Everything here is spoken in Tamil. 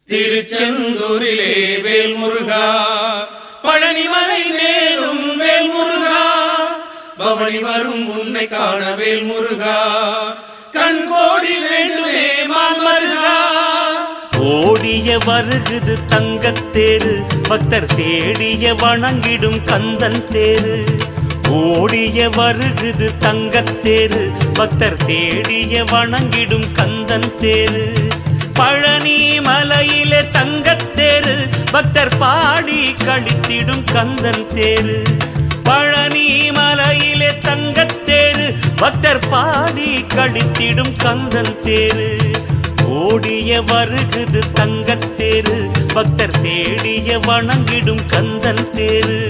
திருச்செந்தூரிலே வேல்முருகா, பழனிமலை மேலும் வேல்முருகா, பவனி வரும் உன்னை காண வேல்முருகா, கண்கோடி வேண்டுமே மால்மருகா. ஓடிய வருகுது தங்கத்தேரு, பக்தர் தேடிய வணங்கிடும் கந்தன் தேரு. ஓடிய வருகுது தங்கத்தேரு, பக்தர் தேடிய வணங்கிடும் கந்தன் தேரு. பழனி மலையிலே தங்கத்தேரு, பக்தர் பாடி கழித்திடும் கந்தன் தேரு. பழனி மலையிலே தங்கத்தேரு, பக்தர் பாடி கழித்திடும் கந்தன் தேரு. ஓடிய வருகுது தங்கத்தேரு, பக்தர் தேடிய வணங்கிடும் கந்தன் தேரு.